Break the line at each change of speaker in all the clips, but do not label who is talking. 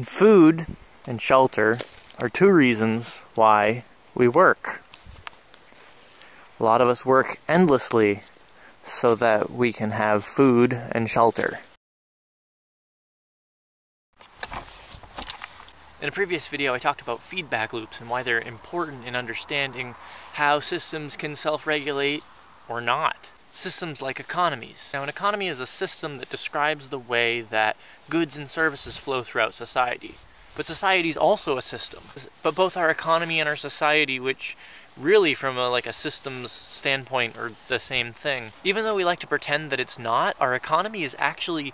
Food and shelter are two reasons why we work. A lot of us work endlessly so that we can have food and shelter. In a previous video, I talked about feedback loops and why they're important in understanding how systems can self-regulate or not. Systems like economies. Now, an economy is a system that describes the way that goods and services flow throughout society. But society is also a system. But both our economy and our society, which really from a systems standpoint are the same thing. Even though we like to pretend that it's not, our economy is actually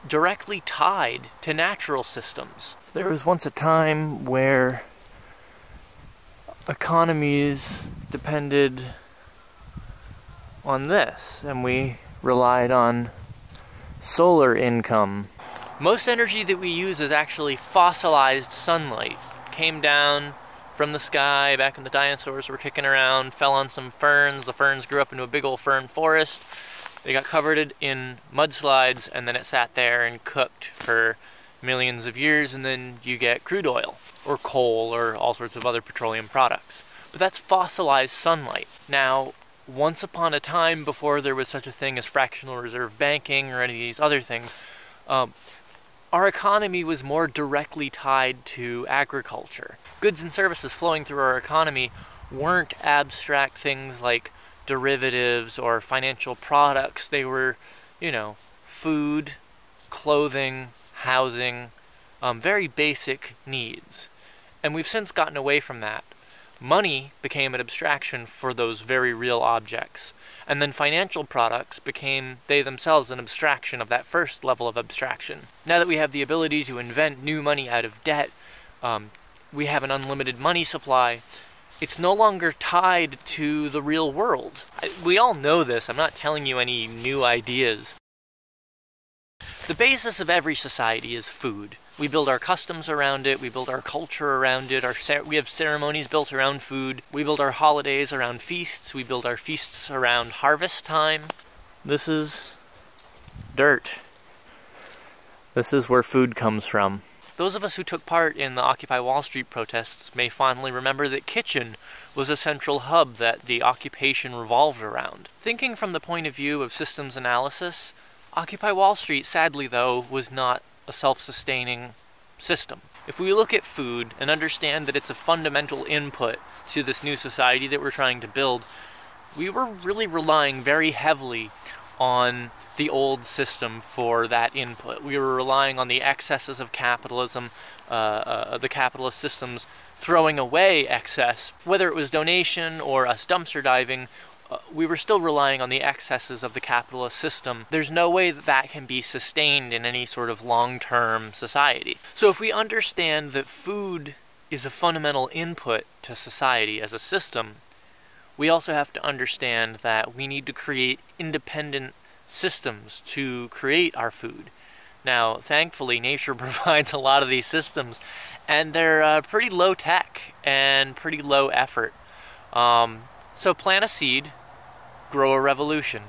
directly tied to natural systems. There was once a time where economies depended on this, and we relied on solar income. Most energy that we use is actually fossilized sunlight. Came down from the sky back when the dinosaurs were kicking around, fell on some ferns. The ferns grew up into a big old fern forest. They got covered in mudslides, and then it sat there and cooked for millions of years, and then you get crude oil, or coal, or all sorts of other petroleum products. But that's fossilized sunlight. Now, once upon a time, before there was such a thing as fractional reserve banking or any of these other things, our economy was more directly tied to agriculture. Goods and services flowing through our economy weren't abstract things like derivatives or financial products. They were, food, clothing, housing, very basic needs. And we've since gotten away from that. Money became an abstraction for those very real objects. And then financial products became, they themselves, an abstraction of that first level of abstraction. Now that we have the ability to invent new money out of debt, we have an unlimited money supply. It's no longer tied to the real world. We all know this. I'm not telling you any new ideas. The basis of every society is food. We build our customs around it, we build our culture around it, we have ceremonies built around food, we build our holidays around feasts, we build our feasts around harvest time. This is dirt. This is where food comes from. Those of us who took part in the Occupy Wall Street protests may fondly remember that kitchen was a central hub that the occupation revolved around. Thinking from the point of view of systems analysis, Occupy Wall Street, sadly though, was not a self-sustaining system. If we look at food and understand that it's a fundamental input to this new society that we're trying to build, we were really relying very heavily on the old system for that input. We were relying on the excesses of capitalism, the capitalist systems throwing away excess. Whether it was donation or us dumpster diving, we were still relying on the excesses of the capitalist system. There's no way that that can be sustained in any sort of long-term society. So if we understand that food is a fundamental input to society as a system, we also have to understand that we need to create independent systems to create our food. Now, thankfully, nature provides a lot of these systems, and they're pretty low-tech and pretty low effort. So plant a seed, grow a revolution.